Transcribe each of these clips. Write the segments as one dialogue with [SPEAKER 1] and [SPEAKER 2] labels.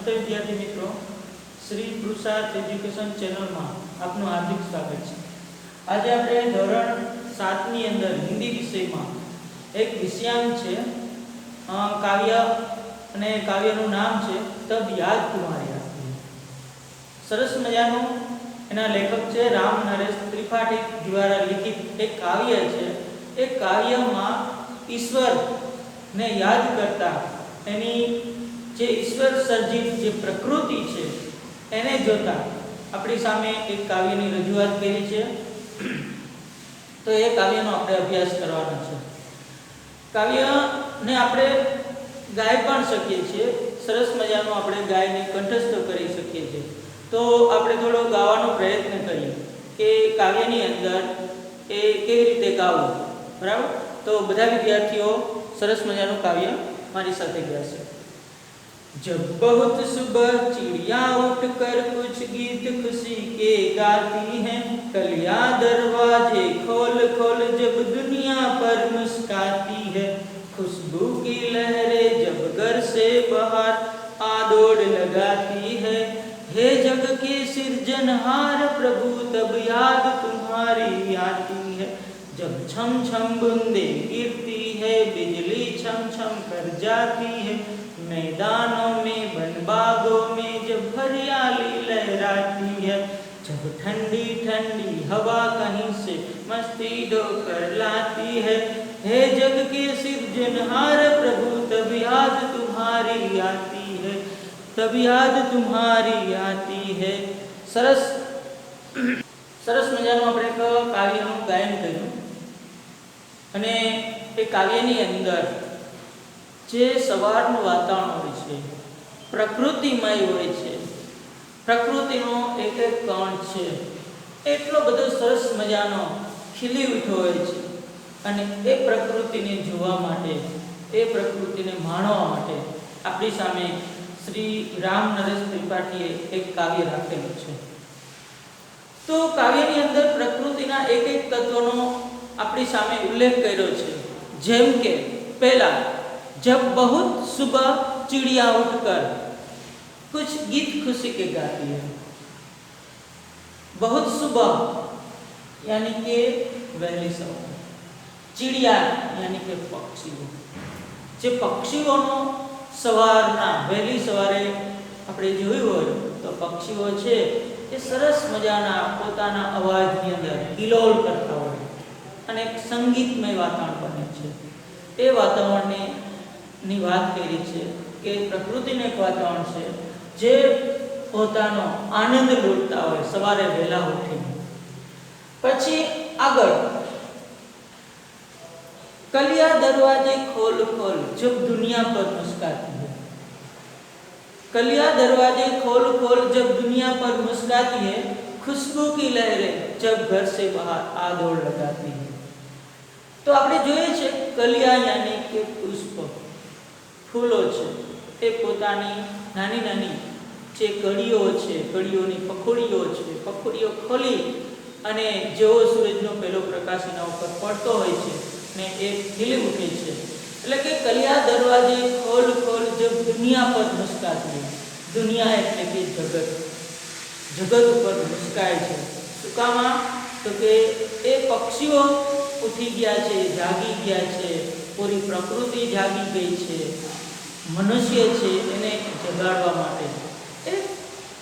[SPEAKER 1] નમસ્તે વિદ્યાર્થી મિત્રો, શ્રી પુરુષાર્થ એજ્યુકેશન ચેનલમાં આપનું હાર્દિક સ્વાગત છે। આજે આપણે ધોરણ 7 ની અંદર હિન્દી વિષયમાં એક વિષયાંક છે કાવ્ય, અને કાવ્યનું નામ છે તબ યાદ તુમ્હારી આતી હૈ। સરસ મજાનું એના લેખક છે રામ નરેશ ત્રિપાઠી દ્વારા લિખિત એક કાવ્ય છે। એ કાવ્યમાં ઈશ્વરને યાદ કરતા એની જે ઈશ્વર સર્જિત જે પ્રકૃતિ છે એને જોતા આપણી સામે એક કાવ્યની રજૂઆત કરી છે। તો એ કાવ્યનો આપણે અભ્યાસ કરવાનો છે। કાવ્યને આપણે ગાઈ પણ શકીએ છીએ, સરસ મજાનું આપણે ગાયને કંઠસ્થ કરી શકીએ છીએ। તો આપણે થોડો ગાવાનો પ્રયત્ન કરીએ કે કાવ્યની અંદર એ કેવી રીતે ગાવું, બરાબર? તો બધા વિદ્યાર્થીઓ સરસ મજાનું કાવ્ય મારી સાથે ગાશે। जब बहुत सुबह चिड़िया उठकर कुछ गीत खुशी के गाती हैं, कलियां दरवाजे खोल खोल जब दुनिया पर मुस्काती है, खुशबू की लहरें जब घर से बाहर आदोड़ लगाती है, हे जग के सिरजनहार प्रभु तब याद तुम्हारी आती है। जब छम छम बूंदे गिरती है, बिजली छम छम कर जाती है, मैदानों में वन बागों में जब हरियाली लहराती है, जब ठंडी ठंडी हवा कहीं से मस्ती ढोकर लाती है, हे जग के सिरजनहार प्रभु तब याद तुम्हारी आती है, तब याद तुम्हारी आती है। सरस સરસ મજાનું આપણે કાવ્યનું ગાયન કર્યું, અને એ કાવ્યની અંદર જે સવારનું વાતાવરણ હોય છે, પ્રકૃતિમય હોય છે, પ્રકૃતિનો એક એક કણ છે એટલો બધો સરસ મજાનો ખીલી ઉઠ્યો હોય છે, અને એ પ્રકૃતિને જોવા માટે, એ પ્રકૃતિને માણવા માટે આપણી સામે શ્રી રામ નરેશ ત્રિપાઠીએ એક કાવ્ય રાખેલું છે। તો કાવ્યની અંદર પ્રકૃતિના એક એક તત્વનો આપણી સામે ઉલ્લેખ કર્યો છે, જેમ કે પહેલા जब बहुत सुबह चिड़िया उठकर कुछ गीत खुशी के गाती है। बहुत सुबह यानी कि वહેલી સવારે, चिड़िया यानी कि पक्षीओ, જે પક્ષીઓનો સવારના વહેલી સવારે આપણે જોયું હોય તો પક્ષીઓ છે એ સરસ મજાના પોતાના અવાજની અંદર કિલોલ કરતા હોય અને એક સંગીતમય વાતાવરણ બને છે। એ વાતાવરણને ની વાત કરી છે કે પ્રકૃતિનું એક વાતાવરણ છે જે પોતાનો આનંદ લૂંટતા હોય સવારે વહેલા ઉઠીને। પછી આગળ, कलियां दरवाजे खोल खोल जब दुनिया पर मुस्काती है, कलियां दरवाजे खोल खोल जब दुनिया पर मुस्काती है, खुशबू की लहरें जब घर से बाहर आदोड़ लगाती है। तो આપણે જોઈએ છે કલિયા यानी કે પુષ્પ, ફૂલો છે એ પોતાની નાની નાની જે કળીઓ છે, કળીઓની પખોડીઓ છે, પખોડીઓ ખોલી અને જેવો સૂરજનો પહેલો પ્રકાશ એના ઉપર પડતો હોય છે ને એ ખીલી ઉઠે છે। એટલે કે કલિયા દરવાજે ખોલ ખોલ જબ દુનિયા પર મુસ્કાતી है, દુનિયા એટલે કે જગત, જગત ઉપર મુસ્કાય છે। શું કામ? તો કે એ પક્ષીઓ ઉઠી ગયા છે, જાગી ગયા છે, પૂરી પ્રકૃતિ જાગી ગઈ છે, મનુષ્ય છે એને જગાડવા માટે એ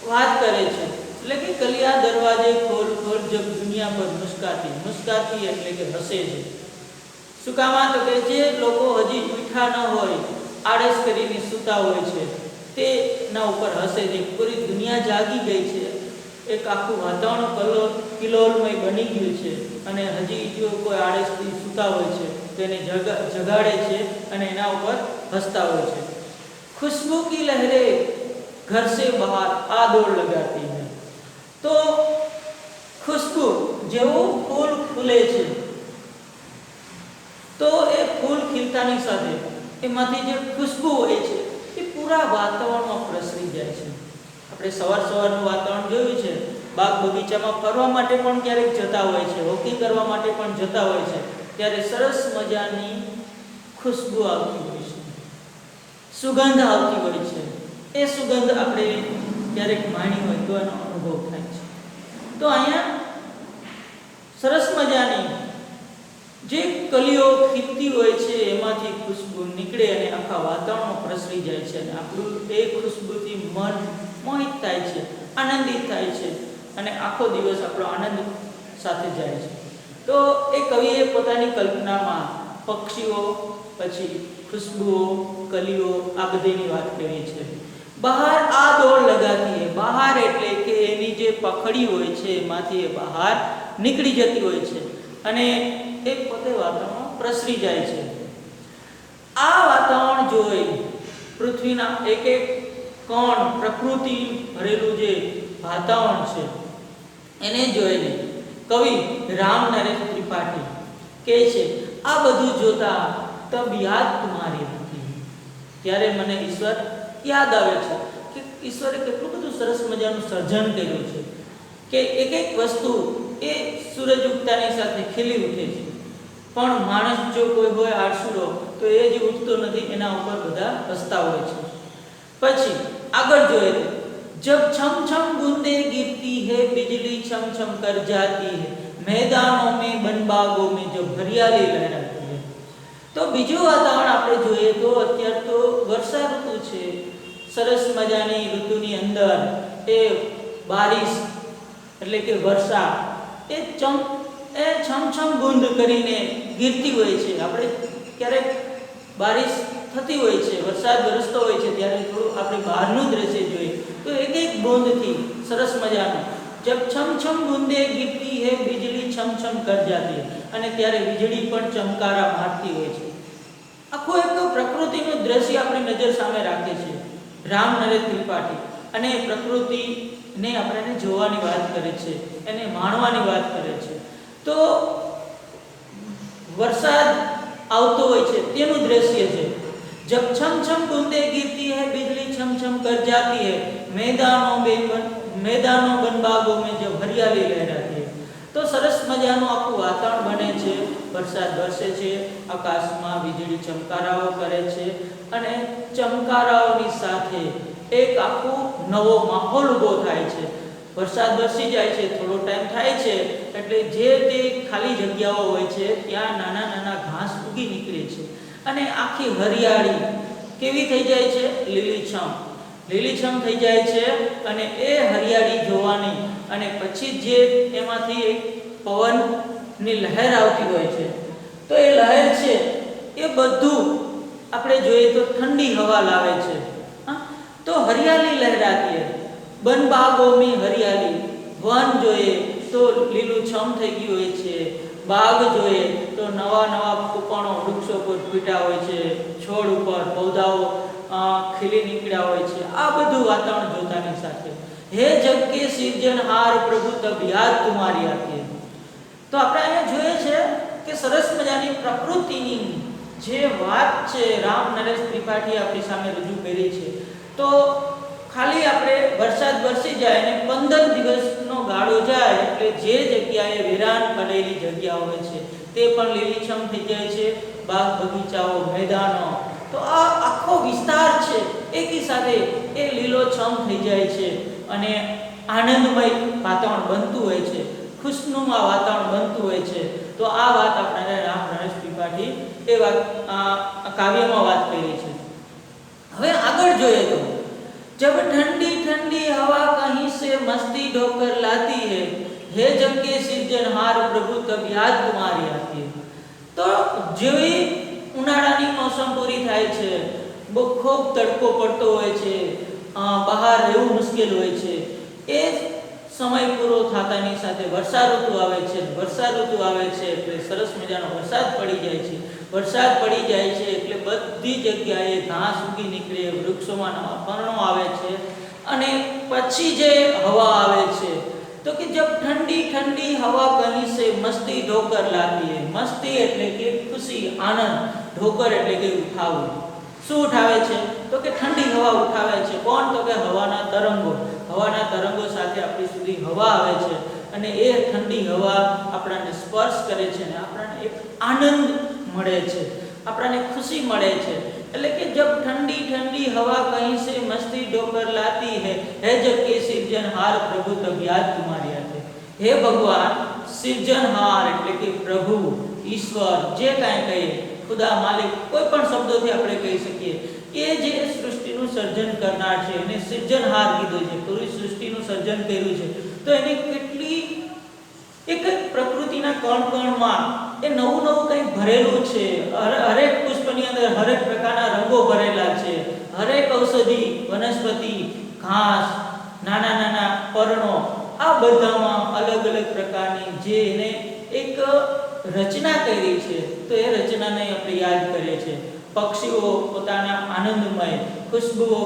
[SPEAKER 1] વાત કરે છે। એટલે કે કલિયા દરવાજે ખોલ ખોલ જબ દુનિયા પર મુસ્કાતી, મુસ્કાતી એટલે કે હસે છે। શું કામ? તો કે જે લોકો હજી ઉઠ્યા ન હોય, આળસ કરીને સૂતા હોય છે, તેના ઉપર હસે છે। પૂરી દુનિયા જાગી ગઈ છે, એક આખું વાતાવરણ કિલોલમય બની ગયું છે, અને હજી જો કોઈ આળસથી સૂતા હોય છે તો એને જગાડે છે અને એના ઉપર હસતા હોય છે। खुशबू की लहरें घर से बाहर आदोड़ लगाती है। तो खुशबू જેવું ફૂલ ખુલે છે તો એ ફૂલ ખીલતાની સાથે એમાંથી જે ખુશ્બુ હોય છે એ પૂરા વાતાવરણમાં પ્રસરી જાય છે। આપણે સવાર સવારનું વાતાવરણ જોયું છે, બાગ બગીચામાં ફરવા માટે પણ ક્યારેક જતા હોય છે, વોકિંગ કરવા માટે પણ જતા હોય છે, ત્યારે સરસ મજાની ખુશ્બુ આવતી હોય છે, સુગંધ આવતી હોય છે। એ સુગંધ આપણે ક્યારેક માણી હોય તો એનો અનુભવ થાય છે. તો અહીંયા સરસ મજાની જે કલીઓ ખીલતી હોય છે એમાંથી ખુશ્બુ નીકળે અને આખા વાતાવરણમાં પ્રસરી જાય છે અને આપણું એ ખુશ્બુથી મન મોહિત થાય છે, આનંદિત થાય છે અને આખો દિવસ આપણો આનંદ સાથે જાય છે. તો એ કવિએ પોતાની કલ્પનામાં પક્ષીઓ, પછી ખુશ્બુઓ, કલીઓ આ બધીની વાત કરી છે. બહાર આ દોડ લગાતી હે, બહાર એટલે કે એની જે પખડી હોય છે એમાંથી એ બહાર નીકળી જતી હોય છે અને એ પોતે વાતાવરણ પ્રસરી જાય છે. આ વાતાવરણ જોઈ પૃથ્વીના એક એક કણ, પ્રકૃતિ ભરેલું જે વાતાવરણ છે એને જોઈને કવિ રામ નરેશ ત્રિપાઠી કહે છે, આ બધું જોતા તબ યાદ તુમારી હતી. ત્યારે મને ઈશ્વર યાદ આવે છે કે ઈશ્વરે કેટલું બધું સરસ મજાનું સર્જન કર્યું છે કે એક એક વસ્તુ એ સૂરજ ઉગતાની સાથે ખીલી ઉઠે છે, પણ માણસ જો કોઈ હોય આળસુડો તો એ જે ઉઠતો નથી એના ઉપર બધા હસતા હોય છે. પછી આગળ જોઈએ તો जब छम छम बूंदे गिरती है बिजली छम छम कर जाती है मैदानों में वन बागों में जब हरियाली लहराती है. તો બીજું વાતાવરણ આપણે જોઈએ તો અત્યારે તો વર્ષા ઋતુ છે. સરસ મજાની ઋતુની અંદર એ બારિશ એટલે કે વર્ષા એ છમછમ બૂંદ કરીને ગીરતી હોય છે. આપણે ક્યારેક બારિશ થતી હોય છે, વરસાદ વરસતો હોય છે ત્યારે થોડું આપણે બહારનું દ્રશ્ય જોઈએ તો એક એક બૂંદથી સરસ મજાનું જબ છમછમ બૂંદે ગીરતી હે बिजली છમછમ કર જાતી અને ત્યારે વીજળી પણ ચમકારા મારતી હોય છે. આખું એક પ્રકૃતિનું દ્રશ્ય આપણી નજર સામે રાખે છે રામ નરેશ ત્રિપાઠી અને પ્રકૃતિને આપણે જોવાની વાત કરે છે, એને માણવાની વાત કરે છે. તો વરસાદ આવતો હોય છે તેનું દ્રશ્ય છે. जब छम छम बूंदे गिरती है बिजली छम छम कर जाती है मैदानों वन बागों में जब हरियाली लहराती है. તો સરસ મજાનું આખું વાતાવરણ બને છે, વરસાદ વરસે છે, આકાશમાં વીજળી ચમકારાઓ કરે છે અને ચમકારાઓની સાથે એક આખો નવો માહોલ ઊભો થાય છે. વરસાદ વરસી જાય છે, થોડો ટાઈમ થાય છે એટલે જે તે ખાલી જગ્યાઓ હોય છે ત્યાં નાના નાના ઘાસ ઉગી નીકળે છે અને આખી હરિયાળી કેવી થઈ જાય છે? લીલીછમ થઈ જાય છે અને એ હરિયાળી જોવાની અને પછી જે એમાંથી એક પવનની લહેર આવતી હોય છે તો એ લહેર છે એ બધું આપણે જોઈએ તો ઠંડી હવા લાવે છે. તો હરિયાળી લહેરાતી હે, બન બાગોं में हरियाली, વન જોઈએ તો લીલુંછમ થઈ ગયું હોય છે, બાગ જોઈએ તો નવા નવા કુપણો વૃક્ષો પર ફૂટ્યા હોય છે, છોડ ઉપર પૌધાઓ ખીલી નીકળ્યા હોય છે. આ બધું વાતાવરણ જોતાની સાથે હે જગ કે સિર્જનહાર પ્રભુ તબ યાદ તુમારી આતી. તો આપણે અહીંયા જોઈએ છે કે સરસ મજાની પ્રકૃતિની જે વાત છે રામ નરેશ ત્રિપાઠી આપણી સામે રજૂ કરી છે. તો ખાલી આપણે વરસાદ વરસી જાય અને 15 દિવસનો ગાળો જાય એટલે જે જગ્યાએ વિરાન પડેલી જગ્યા હોય છે તે પણ લીલીછમ થઈ જાય છે, બાગ બગીચાઓ, મેદાનો. તો આ આખો વિસ્તાર છે એકી સાથે એ લીલોછમ થઈ જાય છે અને આનંદમય વાતાવરણ બનતું હોય છે, ખુશનુમા વાતાવરણ બનતું હોય છે. તો આ વાત આપણે રામ નરેશ ત્રિપાઠી એ વાત કાવ્યમાં વાત કરી છે. હવે આગળ જોઈએ તો जब ठंडी ठंडी हवा कहीं से मस्ती ढोकर लाती है हे जग के सिरजनहार प्रभु तब याद तुम्हारी आती है. તો જેવી ઉનાળાની મોસમ પૂરી થાય છે, બહુ ખૂબ તડકો પડતો હોય છે, બહાર રહેવું મુશ્કેલ હોય છે, એ સમય પૂરો થતાની સાથે વર્ષા ઋતુ આવે છે. વર્ષા ઋતુ આવે છે એટલે સરસ મજાનો વરસાદ પડી જાય છે. વરસાદ પડી જાય છે એટલે બધી જગ્યાએ ઘાસ ઉગી નીકળે, વૃક્ષોમાં નવા પર્ણો આવે છે અને પછી જે હવા આવે છે તો કે જબ ઠંડી ઠંડી હવા કहीं से मस्ती ढोकर लाती है. મસ્તી એટલે કે ખુશી, આનંદ, ઢોકર એટલે કે ઉઠાવવું. શું ઉઠાવે છે? તો કે ઠંડી હવા ઉઠાવે છે. કોણ? તો કે હવાના તરંગો. હવાના તરંગો સાથે આપણી સુધી હવા આવે છે અને એ ઠંડી હવા આપણને સ્પર્શ કરે છે અને આપણને એક આનંદ મળે છે, આપણને ખુશી મળે છે. એટલે કે જબ ઠંડી ઠંડી હવા કहीं से मस्ती डोकर लाती है जग के सिरजनहार प्रभु तब याद तुम्हारी आते। હે ભગવાન સિરજનહાર એટલે કે પ્રભુ ઈશ્વર જે કાંઈ કહીએ ખુદા માલિક કોઈ પણ શબ્દોથી આપણે કહી શકીએ કે જે સૃષ્ટિનું સર્જન કરનાર છે એને સિરજનહાર કીધું છે, પૂરી સૃષ્ટિનું સર્જન કર્યું છે, તો એને કેટલી એક પ્રકૃતિના કણ-કણમાં એ નવું નવું કંઈ ભરેલું છે। હરેક પુષ્પની અંદર હરેક પ્રકારના રંગો ભરેલા છે, હરેક ઔષધિ વનસ્પતિ ઘાસ નાના નાના પર્ણો આ બધામાં અલગ અલગ પ્રકારની જે એને એક રચના કરી છે, તો એ રચનાને આપણે યાદ કરીએ છીએ। પક્ષીઓ પોતાના આનંદમય ખુશ્બુઓ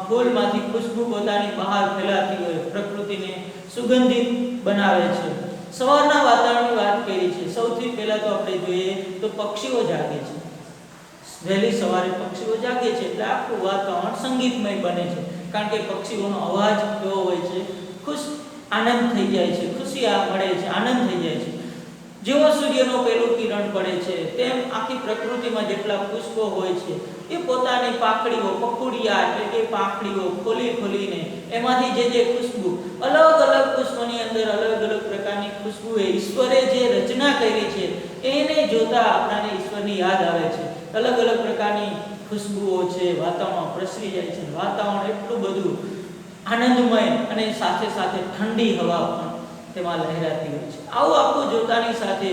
[SPEAKER 1] ફૂલમાંથી ખુશ્બુ પોતાની બહાર ફેલાતી હોય પ્રકૃતિને સુગંધિત બનાવે છે। સવારના વાતાવરણની વાત કરી છે, સૌથી પહેલા તો આપણે જોઈએ તો પક્ષીઓ જાગે છે, વહેલી સવારે પક્ષીઓ જાગે છે એટલે આખું વાતાવરણ સંગીતમય બને છે, કારણ કે પક્ષીઓનો અવાજ કેવો હોય છે, ખુશ આનંદ થઈ જાય છે, ખુશી મળે છે, આનંદ થઈ જાય છે। જેવો સૂર્યનો પહેલું કિરણ પડે છે તેમ આખી પ્રકૃતિમાં જેટલા પુષ્પો હોય છે એ પોતાની પાંખડીઓ પકુડિયા એટલે કે પાંખડીઓ ખોલીને એમાંથી જે ખુશ્બુ અલગ અલગ પુષ્પોની અંદર અલગ અલગ પ્રકારની ખુશ્બુ એ ઈશ્વરે જે રચના કરી છે એને જોતા આપણને ઈશ્વરની યાદ આવે છે। અલગ અલગ પ્રકારની ખુશ્બુઓ છે વાતાવરણમાં પ્રસરી જાય છે, વાતાવરણ એટલું બધું આનંદમય અને સાથે સાથે ઠંડી હવા પણ તેમાં લહેરાતી હોય છે। આવું આખું જોતાની સાથે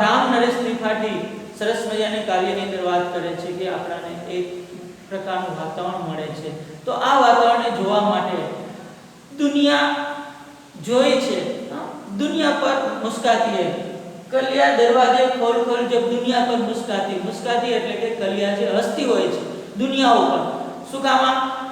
[SPEAKER 1] રામ નરેશ ત્રિપાઠી સરસ મજાની કાવ્યની અંદર વાત કરે છે કે આપણને એક પ્રકારનું વાતાવરણ મળે છે, તો આ વાતાવરણને જોવા માટે દુનિયા જોઈ છે, दुनिया पर मुस्काती है, कलिया दरवाजे खोल खोल जब दुनिया पर मुस्काती એટલે કે કલિયા જે હસતી હોય છે દુનિયા ઉપર। શું કામ?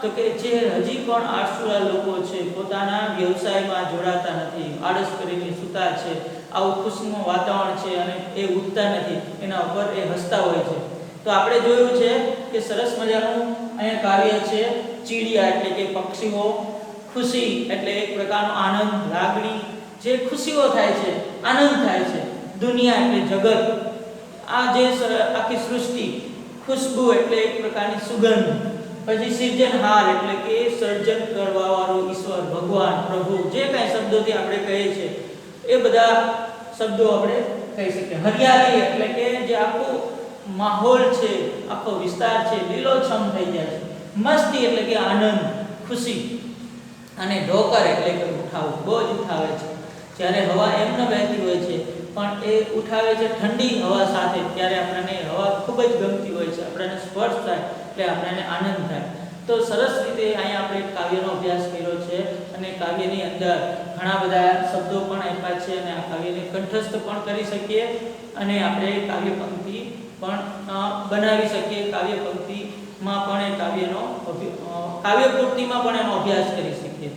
[SPEAKER 1] તો કે જે હજી પણ આળસુડા લોકો છે પોતાના વ્યવસાયમાં જોડાતા નથી, આળસ કરીને સૂતા છે, આવું ખુશનું વાતાવરણ છે અને એ ઉઠતા નથી, એના ઉપર એ હસતા હોય છે। તો આપણે જોયું છે કે સરસ મજાનું અહીંયા કાવ્ય છે ચીડિયા એટલે કે પક્ષીઓ, ખુશી એટલે એક પ્રકારનો આનંદ લાગણી જે ખુશીઓ થાય છે, આનંદ થાય છે, દુનિયા એટલે જગત, આ જે આખી સૃષ્ટિ, ખુશ્બુ એટલે એક પ્રકારની સુગંધ, પછી સિર્જનહાર એટલે કે સર્જન કરવા વાળો ઈશ્વર ભગવાન પ્રભુ જે કાંઈ શબ્દોથી આપણે કહીએ છીએ એ બધા શબ્દો આપણે કહી શકીએ। હરિયાળી એટલે કે જે આખો માહોલ છે, આખો વિસ્તાર છે લીલોછમ થઈ જાય છે। મસ્તી એટલે કે આનંદ, ખુશી, અને ઢોકર એટલે કે ઉઠાવું, બહુ જ ઉઠાવે છે। જ્યારે હવા એમ ન વહેતી હોય છે પણ એ ઉઠાવે છે ઠંડી હવા સાથે, ત્યારે આપણને હવા ખૂબ જ ગમતી હોય છે, આપણને સ્પર્શ થાય એટલે આપણને આનંદ થાય। તો સરસ રીતે અહીંયા આપણે કાવ્યનો અભ્યાસ કર્યો છે અને કાવ્યની અંદર ઘણા બધા શબ્દો પણ આપ્યા છે અને આ કાવ્યને કંઠસ્થ પણ કરી શકીએ અને આપણે કાવ્ય પંક્તિ પણ બનાવી શકીએ, કાવ્ય પંક્તિમાં પણ એ કાવ્ય પૂર્તિમાં પણ એનો અભ્યાસ કરી શકીએ।